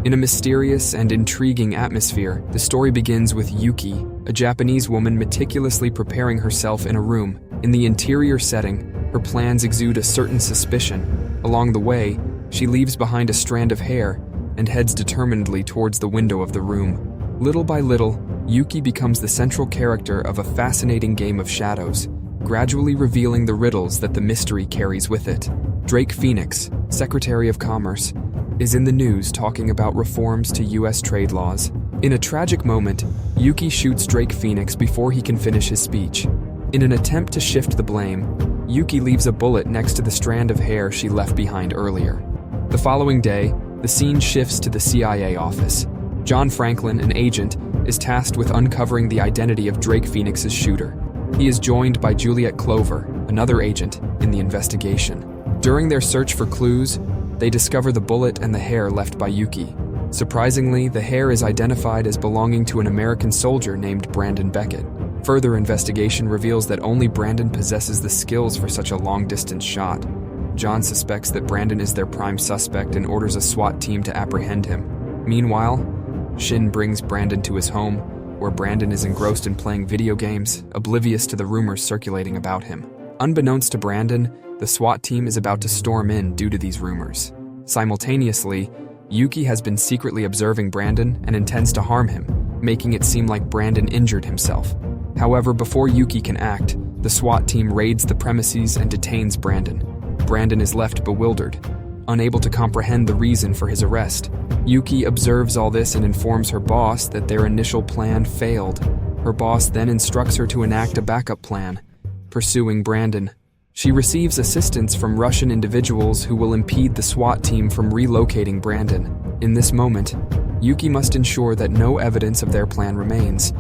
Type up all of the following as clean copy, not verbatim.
In a mysterious and intriguing atmosphere, the story begins with Yuki, a Japanese woman meticulously preparing herself in a room. In the interior setting, her plans exude a certain suspicion. Along the way, she leaves behind a strand of hair and heads determinedly towards the window of the room. Little by little, Yuki becomes the central character of a fascinating game of shadows, gradually revealing the riddles that the mystery carries with it. Drake Phoenix, Secretary of Commerce, is in the news talking about reforms to U.S. trade laws. In a tragic moment, Yuki shoots Drake Phoenix before he can finish his speech. In an attempt to shift the blame, Yuki leaves a bullet next to the strand of hair she left behind earlier. The following day, the scene shifts to the CIA office. John Franklin, an agent, is tasked with uncovering the identity of Drake Phoenix's shooter. He is joined by Juliet Clover, another agent, in the investigation. During their search for clues, they discover the bullet and the hair left by Yuki. Surprisingly, the hair is identified as belonging to an American soldier named Brandon Beckett. Further investigation reveals that only Brandon possesses the skills for such a long-distance shot. John suspects that Brandon is their prime suspect and orders a SWAT team to apprehend him. Meanwhile, Shin brings Brandon to his home, where Brandon is engrossed in playing video games, oblivious to the rumors circulating about him. Unbeknownst to Brandon, the SWAT team is about to storm in due to these rumors. Simultaneously, Yuki has been secretly observing Brandon and intends to harm him, making it seem like Brandon injured himself. However, before Yuki can act, the SWAT team raids the premises and detains Brandon. Brandon is left bewildered, unable to comprehend the reason for his arrest. Yuki observes all this and informs her boss that their initial plan failed. Her boss then instructs her to enact a backup plan, pursuing Brandon. She receives assistance from Russian individuals who will impede the SWAT team from relocating Brandon. In this moment, Yuki must ensure that no evidence of their plan remains,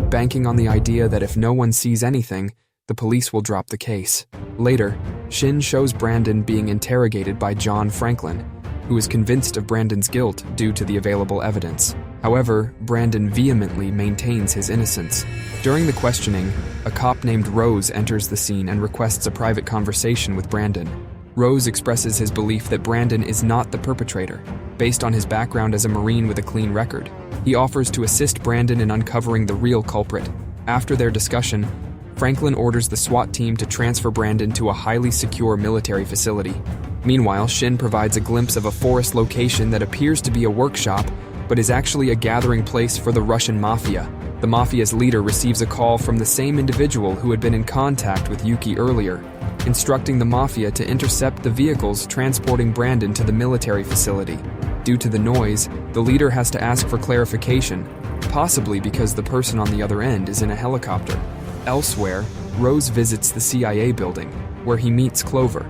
banking on the idea that if no one sees anything, the police will drop the case. Later, Shin shows Brandon being interrogated by John Franklin, who is convinced of Brandon's guilt due to the available evidence. However, Brandon vehemently maintains his innocence. During the questioning, a cop named Rose enters the scene and requests a private conversation with Brandon. Rose expresses his belief that Brandon is not the perpetrator, based on his background as a Marine with a clean record. He offers to assist Brandon in uncovering the real culprit. After their discussion, Franklin orders the SWAT team to transfer Brandon to a highly secure military facility. Meanwhile, Shin provides a glimpse of a forest location that appears to be a workshop, but is actually a gathering place for the Russian mafia. The mafia's leader receives a call from the same individual who had been in contact with Yuki earlier, instructing the mafia to intercept the vehicles transporting Brandon to the military facility. Due to the noise, the leader has to ask for clarification, possibly because the person on the other end is in a helicopter. Elsewhere, Rose visits the CIA building, where he meets Clover.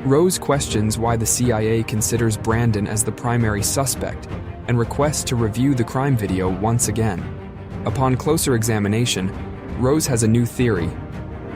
Rose questions why the CIA considers Brandon as the primary suspect and requests to review the crime video once again. Upon closer examination, Rose has a new theory.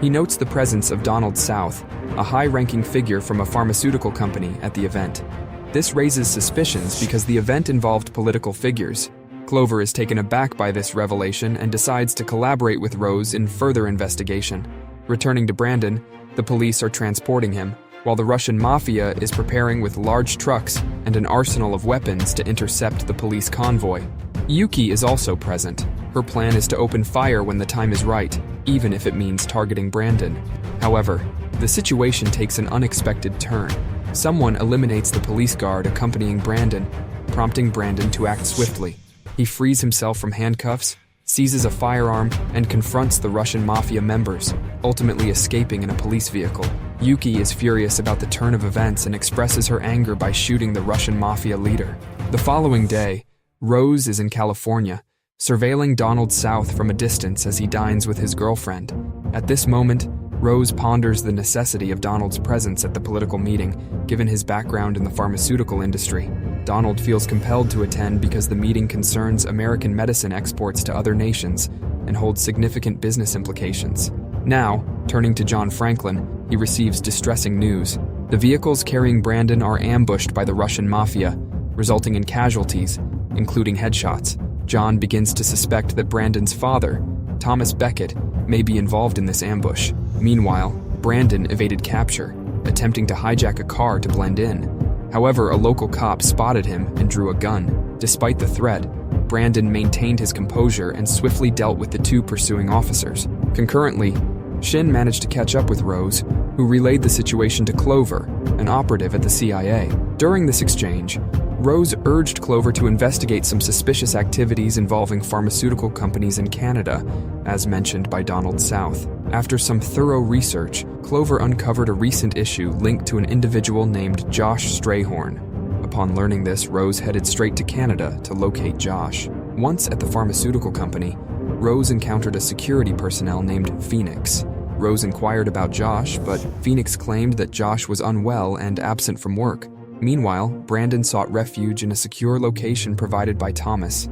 He notes the presence of Donald South, a high-ranking figure from a pharmaceutical company, at the event. This raises suspicions because the event involved political figures. Clover is taken aback by this revelation and decides to collaborate with Rose in further investigation. Returning to Brandon, the police are transporting him, while the Russian mafia is preparing with large trucks and an arsenal of weapons to intercept the police convoy. Yuki is also present. Her plan is to open fire when the time is right, even if it means targeting Brandon. However, the situation takes an unexpected turn. Someone eliminates the police guard accompanying Brandon, prompting Brandon to act swiftly. He frees himself from handcuffs, seizes a firearm, and confronts the Russian mafia members, ultimately escaping in a police vehicle. Yuki is furious about the turn of events and expresses her anger by shooting the Russian mafia leader. The following day, Rose is in California, surveilling Donald South from a distance as he dines with his girlfriend. At this moment, Rose ponders the necessity of Donald's presence at the political meeting, given his background in the pharmaceutical industry. Donald feels compelled to attend because the meeting concerns American medicine exports to other nations and holds significant business implications. Now, turning to John Franklin, he receives distressing news. The vehicles carrying Brandon are ambushed by the Russian mafia, resulting in casualties, including headshots. John begins to suspect that Brandon's father, Thomas Beckett, may be involved in this ambush. Meanwhile, Brandon evaded capture, attempting to hijack a car to blend in. However, a local cop spotted him and drew a gun. Despite the threat, Brandon maintained his composure and swiftly dealt with the two pursuing officers. Concurrently, Shin managed to catch up with Rose, who relayed the situation to Clover, an operative at the CIA. During this exchange, Rose urged Clover to investigate some suspicious activities involving pharmaceutical companies in Canada, as mentioned by Donald South. After some thorough research, Clover uncovered a recent issue linked to an individual named Josh Strayhorn. Upon learning this, Rose headed straight to Canada to locate Josh. Once at the pharmaceutical company, Rose encountered a security personnel named Phoenix. Rose inquired about Josh, but Phoenix claimed that Josh was unwell and absent from work. Meanwhile, Brandon sought refuge in a secure location provided by Thomas.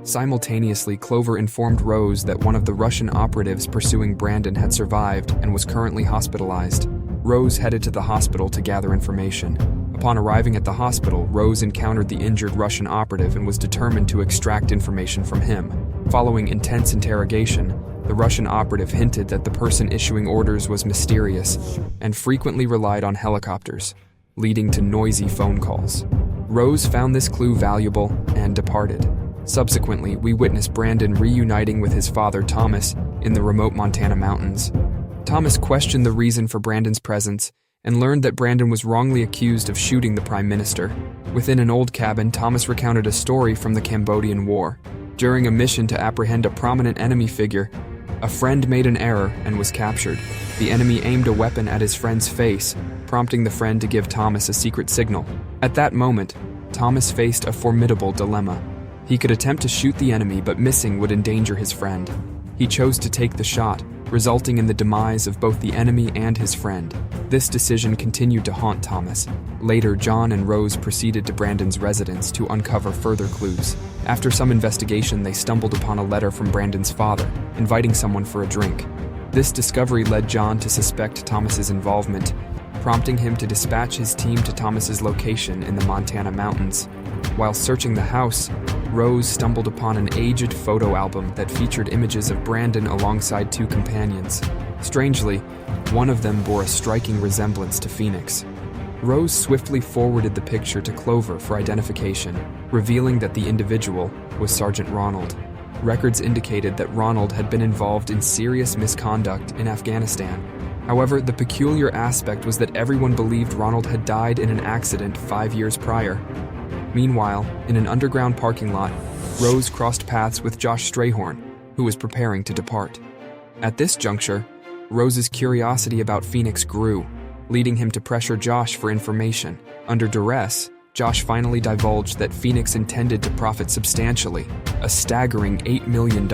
Simultaneously, Clover informed Rose that one of the Russian operatives pursuing Brandon had survived and was currently hospitalized. Rose headed to the hospital to gather information. Upon arriving at the hospital, Rose encountered the injured Russian operative and was determined to extract information from him. Following intense interrogation, the Russian operative hinted that the person issuing orders was mysterious and frequently relied on helicopters, leading to noisy phone calls. Rose found this clue valuable and departed. Subsequently, we witness Brandon reuniting with his father Thomas in the remote Montana mountains. Thomas questioned the reason for Brandon's presence and learned that Brandon was wrongly accused of shooting the Prime Minister. Within an old cabin, Thomas recounted a story from the Cambodian War. During a mission to apprehend a prominent enemy figure, a friend made an error and was captured. The enemy aimed a weapon at his friend's face, prompting the friend to give Thomas a secret signal. At that moment, Thomas faced a formidable dilemma. He could attempt to shoot the enemy, but missing would endanger his friend. He chose to take the shot, resulting in the demise of both the enemy and his friend. This decision continued to haunt Thomas. Later, John and Rose proceeded to Brandon's residence to uncover further clues. After some investigation, they stumbled upon a letter from Brandon's father, inviting someone for a drink. This discovery led John to suspect Thomas's involvement, prompting him to dispatch his team to Thomas's location in the Montana mountains. While searching the house, Rose stumbled upon an aged photo album that featured images of Brandon alongside two companions. Strangely, one of them bore a striking resemblance to Phoenix. Rose swiftly forwarded the picture to Clover for identification, revealing that the individual was Sergeant Ronald. Records indicated that Ronald had been involved in serious misconduct in Afghanistan. However, the peculiar aspect was that everyone believed Ronald had died in an accident 5 years prior. Meanwhile, in an underground parking lot, Rose crossed paths with Josh Strayhorn, who was preparing to depart. At this juncture, Rose's curiosity about Phoenix grew, leading him to pressure Josh for information. Under duress, Josh finally divulged that Phoenix intended to profit substantially, a staggering $8 million,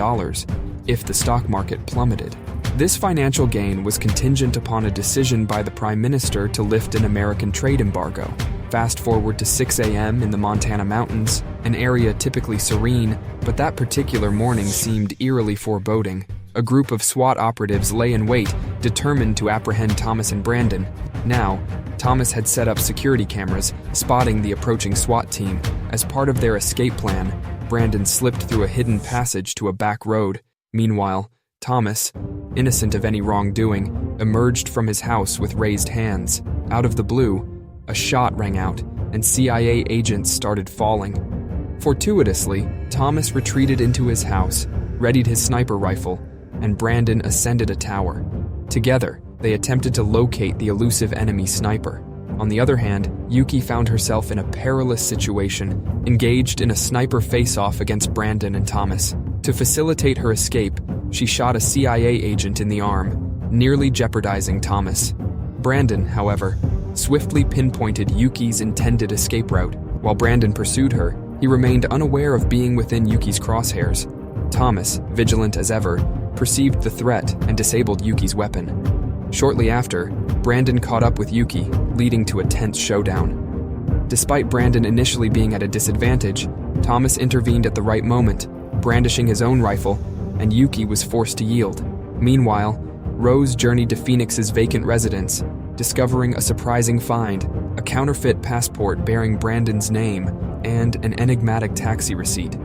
if the stock market plummeted. This financial gain was contingent upon a decision by the Prime Minister to lift an American trade embargo. Fast forward to 6 a.m. in the Montana mountains, an area typically serene, but that particular morning seemed eerily foreboding. A group of SWAT operatives lay in wait, determined to apprehend Thomas and Brandon. Now, Thomas had set up security cameras, spotting the approaching SWAT team. As part of their escape plan, Brandon slipped through a hidden passage to a back road. Meanwhile, Thomas, innocent of any wrongdoing, emerged from his house with raised hands. Out of the blue, a shot rang out, and CIA agents started falling. Fortuitously, Thomas retreated into his house, readied his sniper rifle, and Brandon ascended a tower. Together, they attempted to locate the elusive enemy sniper. On the other hand, Yuki found herself in a perilous situation, engaged in a sniper face-off against Brandon and Thomas. To facilitate her escape, she shot a CIA agent in the arm, nearly jeopardizing Thomas. Brandon, however, swiftly pinpointed Yuki's intended escape route. While Brandon pursued her, he remained unaware of being within Yuki's crosshairs. Thomas, vigilant as ever, perceived the threat and disabled Yuki's weapon. Shortly after, Brandon caught up with Yuki, leading to a tense showdown. Despite Brandon initially being at a disadvantage, Thomas intervened at the right moment, brandishing his own rifle, and Yuki was forced to yield. Meanwhile, Rose journeyed to Phoenix's vacant residence, discovering a surprising find, a counterfeit passport bearing Brandon's name and an enigmatic taxi receipt.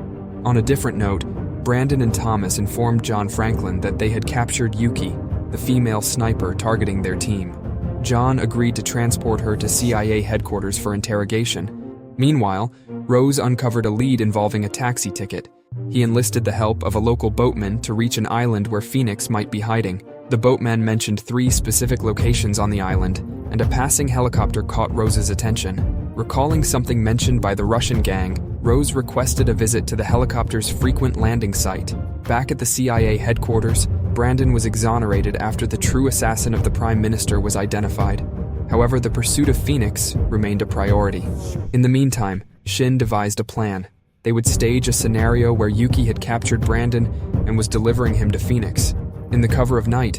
On a different note, Brandon and Thomas informed John Franklin that they had captured Yuki, the female sniper targeting their team. John agreed to transport her to CIA headquarters for interrogation. Meanwhile, Rose uncovered a lead involving a taxi ticket. He enlisted the help of a local boatman to reach an island where Phoenix might be hiding. The boatman mentioned 3 specific locations on the island, and a passing helicopter caught Rose's attention. Recalling something mentioned by the Russian gang, Rose requested a visit to the helicopter's frequent landing site. Back at the CIA headquarters, Brandon was exonerated after the true assassin of the Prime Minister was identified. However, the pursuit of Phoenix remained a priority. In the meantime, Shin devised a plan. They would stage a scenario where Yuki had captured Brandon and was delivering him to Phoenix. In the cover of night,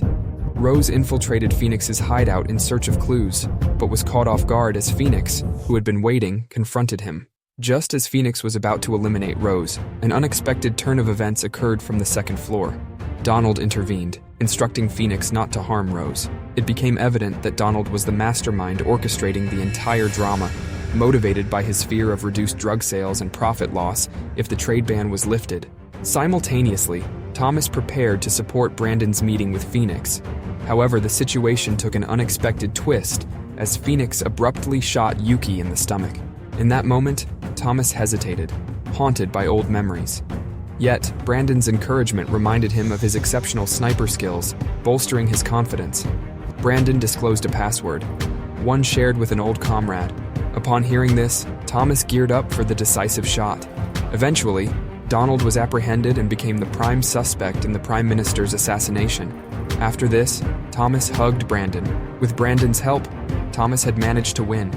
Rose infiltrated Phoenix's hideout in search of clues, but was caught off guard as Phoenix, who had been waiting, confronted him. Just as Phoenix was about to eliminate Rose, an unexpected turn of events occurred from the second floor. Donald intervened, instructing Phoenix not to harm Rose. It became evident that Donald was the mastermind orchestrating the entire drama, motivated by his fear of reduced drug sales and profit loss if the trade ban was lifted. Simultaneously, Thomas prepared to support Brandon's meeting with Phoenix. However, the situation took an unexpected twist as Phoenix abruptly shot Yuki in the stomach. In that moment, Thomas hesitated, haunted by old memories. Yet, Brandon's encouragement reminded him of his exceptional sniper skills, bolstering his confidence. Brandon disclosed a password, one shared with an old comrade. Upon hearing this, Thomas geared up for the decisive shot. Eventually, Donald was apprehended and became the prime suspect in the Prime Minister's assassination. After this, Thomas hugged Brandon. With Brandon's help, Thomas had managed to win.